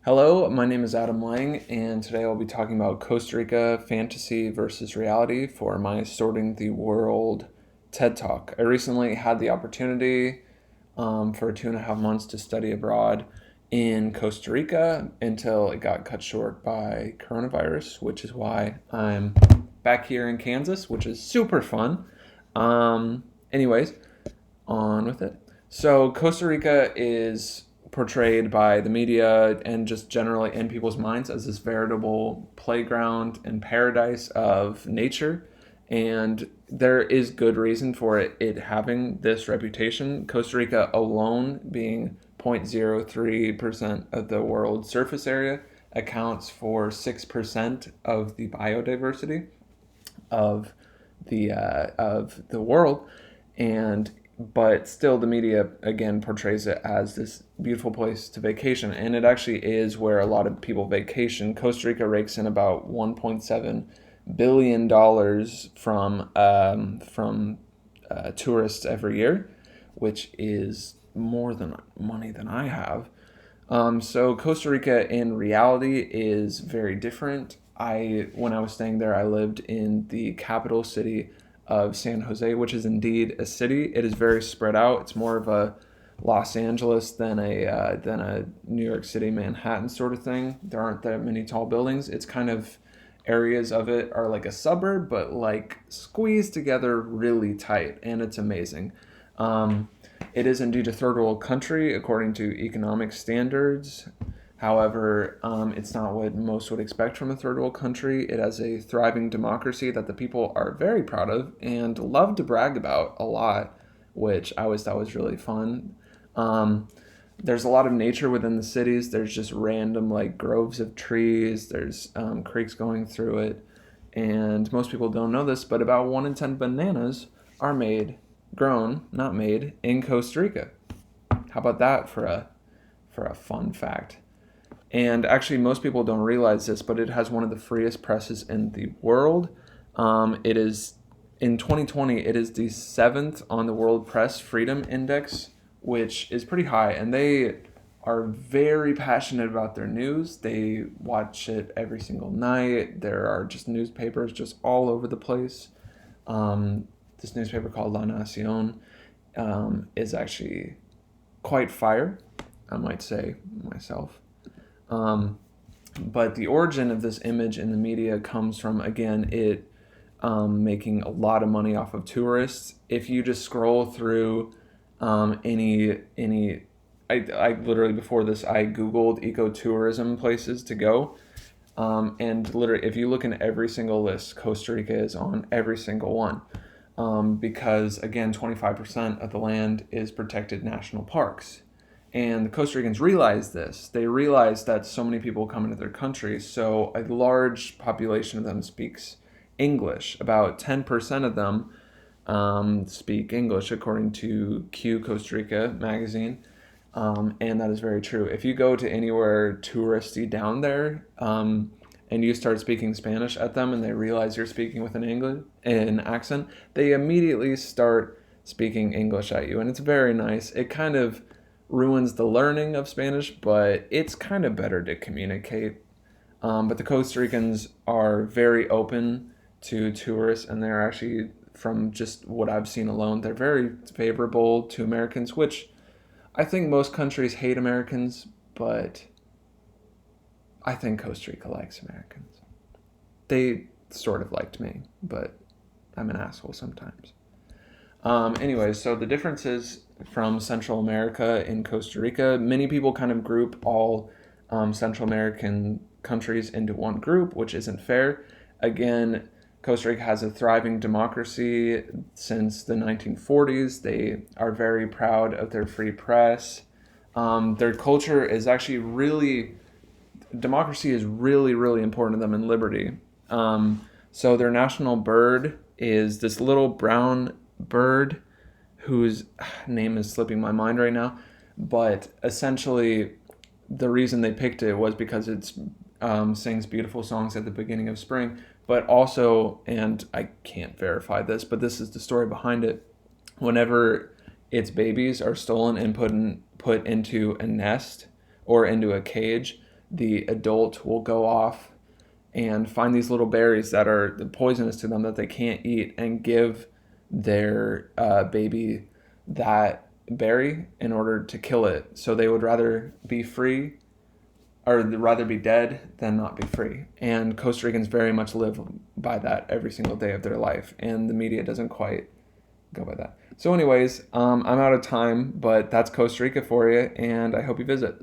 Hello, my name is Adam Lang, and today I'll be talking about Costa Rica fantasy versus reality for my Sorting the World TED Talk. I recently had the opportunity for 2.5 months to study abroad in Costa Rica until it got cut short by coronavirus, which is why I'm back here in Kansas, which is super fun. Anyways, on with it. So Costa Rica is portrayed by the media and just generally in people's minds as this veritable playground and paradise of nature. And there is good reason for it having this reputation. Costa Rica alone being 0.03% of the world's surface area accounts for 6% of the biodiversity of the world, and but still the media again portrays it as this beautiful place to vacation, and it actually is where a lot of people vacation. Costa Rica rakes in about $1.7 billion from tourists every year, which is more than money than I have. So Costa Rica in reality is very different. When I was staying there, I lived in the capital city of San Jose, which is indeed a city. It is very spread out. It's more of a Los Angeles than a New York City, Manhattan sort of thing. There aren't that many tall buildings. It's kind of areas of it are like a suburb, but like squeezed together really tight, and it's amazing. Um, it is indeed a third world country according to economic standards. However, it's not what most would expect from a third world country. It has a thriving democracy that the people are very proud of and love to brag about a lot, which I always thought was really fun. Um, there's a lot of nature within the cities. There's just random like groves of trees. There's creeks going through it, and most people don't know this, but about 1 in 10 bananas are grown, not made, in Costa Rica. How about that for a fun fact? And actually, most people don't realize this, but it has one of the freest presses in the world. It is in 2020. It is the seventh on the World Press Freedom Index, which is pretty high. And they are very passionate about their news. They watch it every single night. There are just newspapers just all over the place. This newspaper called La Nacion is actually quite fire, I might say myself. Um, but the origin of this image in the media comes from, again, it making a lot of money off of tourists. If you just scroll through I literally before this, I Googled ecotourism places to go. And literally, if you look in every single list, Costa Rica is on every single one. Because, again, 25% of the land is protected national parks. And the Costa Ricans realize this. They realize that so many people come into their country, so a large population of them speaks English. About 10% of them speak English, according to Q Costa Rica magazine. And that is very true. If you go to anywhere touristy down there, and you start speaking Spanish at them and they realize you're speaking with an accent, they immediately start speaking English at you. And it's very nice. It kind of ruins the learning of Spanish, but it's kind of better to communicate. But the Costa Ricans are very open to tourists, and they're actually, from just what I've seen alone, they're very favorable to Americans, which I think most countries hate Americans, but I think Costa Rica likes Americans. They sort of liked me, but I'm an asshole sometimes. Anyways, so the differences from Central America and Costa Rica, many people kind of group all Central American countries into one group, which isn't fair. Again, Costa Rica has a thriving democracy since the 1940s. They are very proud of their free press. Their culture is actually democracy is really, really important to them, and liberty. So their national bird is this little brown bird whose name is slipping my mind right now. But essentially, the reason they picked it was because it sings beautiful songs at the beginning of spring. But also, and I can't verify this, but this is the story behind it. Whenever its babies are stolen and put into a nest or into a cage, the adult will go off and find these little berries that are poisonous to them that they can't eat and give their baby that berry in order to kill it. So they would rather be free or they'd rather be dead than not be free. And Costa Ricans very much live by that every single day of their life, and the media doesn't quite go by that. So anyways, I'm out of time, but that's Costa Rica for you, and I hope you visit.